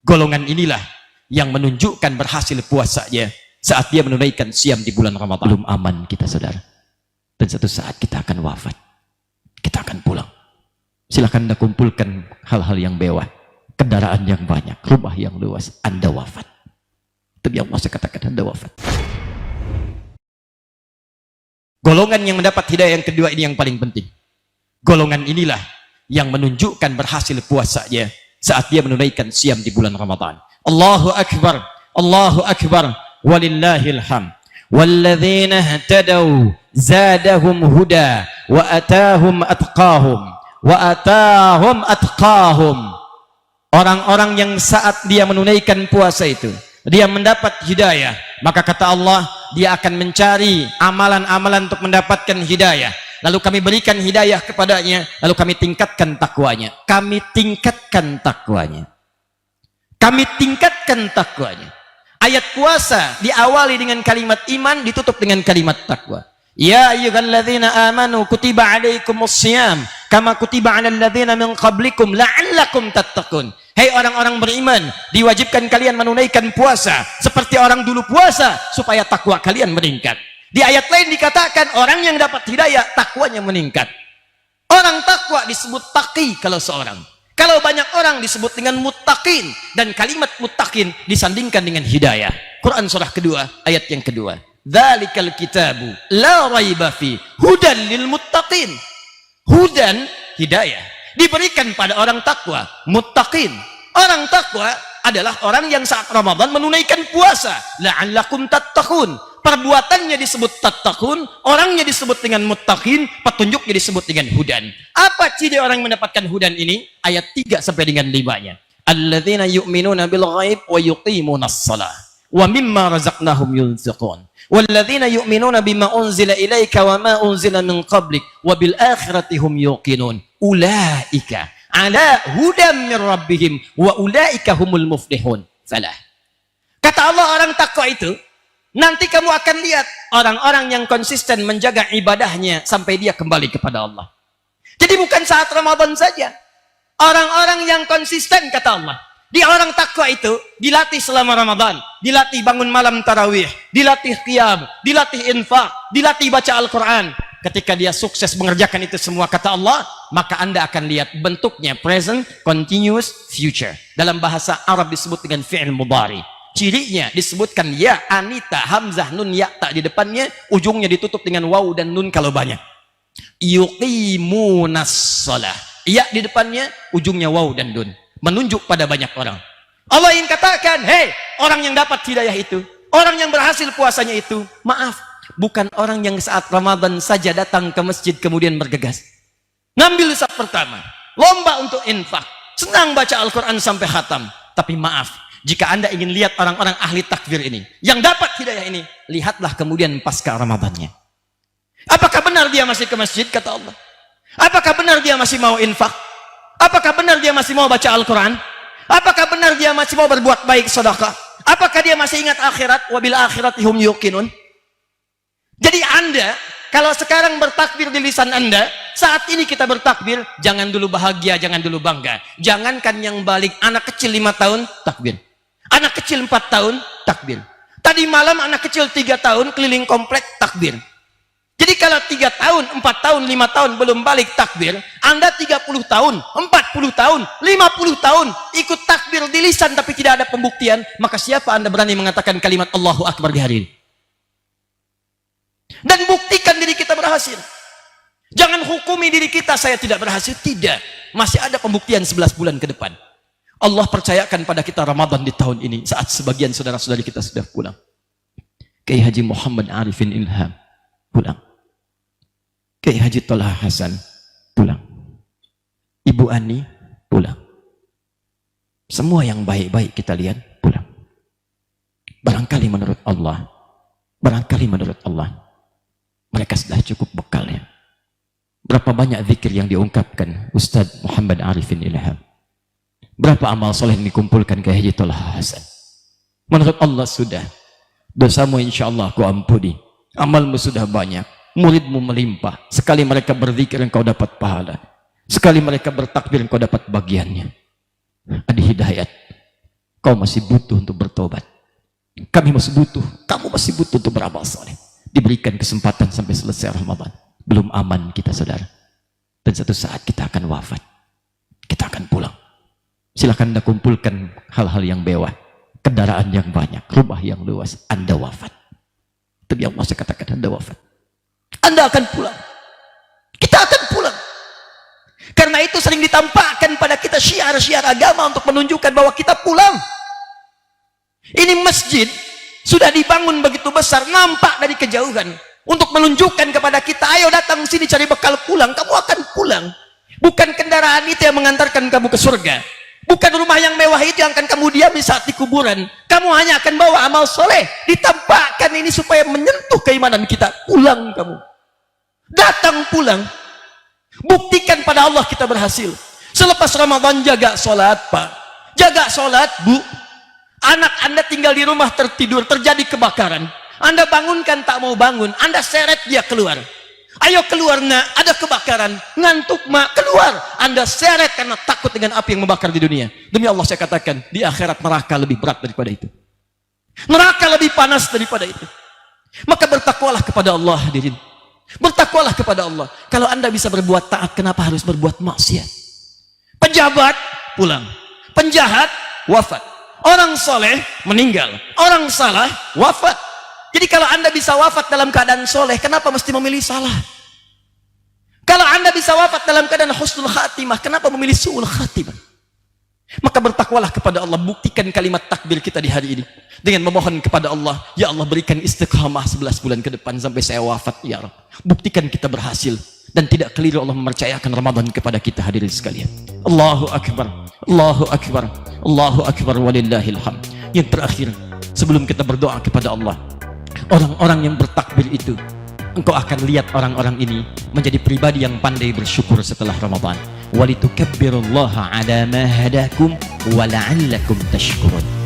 Golongan inilah yang menunjukkan berhasil puasanya saat dia menunaikan siam di bulan Ramadan. Belum aman kita, saudara. Dan satu saat kita akan wafat. Kita akan pulang. Silahkan Anda kumpulkan hal-hal yang mewah, kendaraan yang banyak, rumah yang luas. Anda wafat. Tapi Allah katakan Anda wafat. Golongan yang mendapat hidayah yang kedua ini yang paling penting. Golongan inilah yang menunjukkan berhasil puasanya saat dia menunaikan siam di bulan Ramadan. Allahu Akbar, Allahu Akbar, walillahil hamd. Walladzina ihtadaw zadahum huda wa atahum atqahum. Orang-orang yang saat dia menunaikan puasa itu, dia mendapat hidayah, maka kata Allah, dia akan mencari amalan-amalan untuk mendapatkan hidayah. Lalu kami berikan hidayah kepadanya, lalu kami tingkatkan takwanya. Kami tingkatkan takwanya. Kami tingkatkan takwanya. Ayat puasa diawali dengan kalimat iman, ditutup dengan kalimat takwa. Ya ayyuhalladzina amanu kutiba alaikumussyam kama kutiba alal ladzina min qablikum la'allakum tattaqun. Hei orang-orang beriman, diwajibkan kalian menunaikan puasa seperti orang dulu puasa supaya takwa kalian meningkat. Di ayat lain dikatakan orang yang dapat hidayah takwanya meningkat. Orang takwa disebut taqi kalau seorang. Kalau banyak orang disebut dengan muttaqin, dan kalimat muttaqin disandingkan dengan hidayah. Quran surah kedua ayat yang kedua. Dzalikal kitabu la raiba fi hudan lil muttaqin. Hudan hidayah diberikan pada orang takwa, muttaqin. Orang takwa adalah orang yang saat Ramadan menunaikan puasa. La'allakum tattaqun. Perbuatannya disebut tattaqun, orangnya disebut dengan muttaqin, petunjuknya disebut dengan hudan. Apa ciri orang yang mendapatkan hudan ini? Ayat 3 sampai dengan 5-nya. Alladzina yu'minuna bil ghaib wa yuqimunas shalah wa mimma razaqnahum yunfiqun. Walladzina yu'minuna bima unzila ilaika wa ma unzila min qablik wa bil akhirati hum yuqinun. Ulaika ala hudan min rabbihim wa ulaika humul muflihun. Salah. Kata Allah, orang takwa itu nanti kamu akan lihat orang-orang yang konsisten menjaga ibadahnya sampai dia kembali kepada Allah. Jadi bukan saat Ramadan saja. Orang-orang yang konsisten, kata Allah, di orang takwa itu dilatih selama Ramadan, dilatih bangun malam tarawih, dilatih qiyam, dilatih infak, dilatih baca Al-Quran. Ketika dia sukses mengerjakan itu semua, kata Allah, maka Anda akan lihat bentuknya present, continuous, future. Dalam bahasa Arab disebut dengan fi'il mudhari. Cirinya disebutkan ya, anita, hamzah, nun, ya, tak di depannya, ujungnya ditutup dengan waw dan nun kalau banyak. Yuqimunas shalah. Ya di depannya, ujungnya waw dan nun. Menunjuk pada banyak orang. Allah ingin katakan, hei, orang yang dapat hidayah itu, orang yang berhasil puasanya itu, maaf, bukan orang yang saat Ramadan saja datang ke masjid kemudian bergegas. Ngambil saat pertama, lomba untuk infak, senang baca Al-Quran sampai khatam. Tapi maaf, jika Anda ingin lihat orang-orang ahli takbir ini, yang dapat hidayah ini, lihatlah kemudian pasca Ramadannya. Apakah benar dia masih ke masjid, kata Allah? Apakah benar dia masih mau infak? Apakah benar dia masih mau baca Al-Quran? Apakah benar dia masih mau berbuat baik sedekah? Apakah dia masih ingat akhirat? Wabil akhirati hum yuqinun. Jadi Anda, kalau sekarang bertakbir di lisan Anda, saat ini kita bertakbir, jangan dulu bahagia, jangan dulu bangga. Jangankan yang balik, anak kecil 5 tahun, takbir. Anak kecil 4 tahun, takbir. Tadi malam anak kecil 3 tahun, keliling komplek, takbir. Jadi kalau 3 tahun, 4 tahun, 5 tahun belum balik takbir, Anda 30 tahun, 40 tahun, 50 tahun ikut takbir di lisan tapi tidak ada pembuktian, maka siapa Anda berani mengatakan kalimat Allahu Akbar di hari ini? Dan buktikan diri kita berhasil. Jangan hukumi diri kita, saya tidak berhasil. Tidak. Masih ada pembuktian 11 bulan ke depan. Allah percayakan pada kita Ramadan di tahun ini, saat sebagian saudara-saudari kita sudah pulang. Kiai Haji Muhammad Arifin Ilham pulang. Kiai Haji Tolha Hasan pulang. Ibu Ani pulang. Semua yang baik-baik kita lihat pulang. Barangkali menurut Allah, mereka sudah cukup bekalnya. Berapa banyak zikir yang diungkapkan Ustadz Muhammad Arifin Ilham? Berapa amal soleh yang dikumpulkan Kiai Haji Tolha Hasan? Menurut Allah sudah. Dosamu insya Allah aku ampuni. Amalmu sudah banyak. Muridmu melimpah. Sekali mereka berzikir engkau dapat pahala. Sekali mereka bertakbir engkau dapat bagiannya. Ada hidayat. Kau masih butuh untuk bertobat. Kami masih butuh, kamu masih butuh untuk beramal saleh. Diberikan kesempatan sampai selesai Ramadan. Belum aman kita, saudara. Dan satu saat kita akan wafat. Kita akan pulang. Silakan Anda kumpulkan hal-hal yang mewah, kendaraan yang banyak, rumah yang luas. Anda wafat. Demi Allah saya katakan, Anda wafat. Anda akan pulang. Kita akan pulang. Karena itu sering ditampakkan pada kita syiar-syiar agama untuk menunjukkan bahwa kita pulang. Ini masjid sudah dibangun begitu besar, nampak dari kejauhan, untuk menunjukkan kepada kita, ayo datang sini cari bekal pulang. Kamu akan pulang. Bukan kendaraan itu yang mengantarkan kamu ke surga. Bukan rumah yang mewah itu yang akan kamu diami saat di kuburan. Kamu hanya akan bawa amal soleh. Ditampakkan ini supaya menyentuh keimanan kita. Pulang kamu. Datang pulang. Buktikan pada Allah kita berhasil. Selepas Ramadan jaga sholat, Pak. Jaga sholat, Bu. Anak Anda tinggal di rumah tertidur, terjadi kebakaran. Anda bangunkan tak mau bangun. Anda seret dia keluar. Ayo keluar nak, ada kebakaran. Ngantuk mak, keluar. Anda seret karena takut dengan api yang membakar di dunia. Demi Allah saya katakan, di akhirat neraka lebih berat daripada itu. Neraka lebih panas daripada itu. Maka bertakwalah kepada Allah, hadirin. Bertakwalah kepada Allah. Kalau Anda bisa berbuat taat, kenapa harus berbuat maksiat? Pejabat pulang, penjahat wafat, orang soleh meninggal, orang salah wafat. Jadi kalau Anda bisa wafat dalam keadaan soleh, kenapa mesti memilih salah? Kalau Anda bisa wafat dalam keadaan husnul khatimah, kenapa memilih su'ul khatimah? Maka bertakwalah kepada Allah. Buktikan kalimat takbir kita di hari ini dengan memohon kepada Allah, ya Allah berikan istiqamah 11 bulan ke depan sampai saya wafat ya Rabb. Buktikan kita berhasil dan tidak keliru Allah mempercayakan Ramadan kepada kita, hadirin sekalian. Allahu akbar, Allahu akbar, Allahu akbar walillahil hamd. Yang terakhir, sebelum kita berdoa kepada Allah, orang-orang yang bertakbir itu, engkau akan lihat orang-orang ini menjadi pribadi yang pandai bersyukur setelah Ramadan. Walitukabbirullaha ala ma hadakum wa la'allakum tashkurun.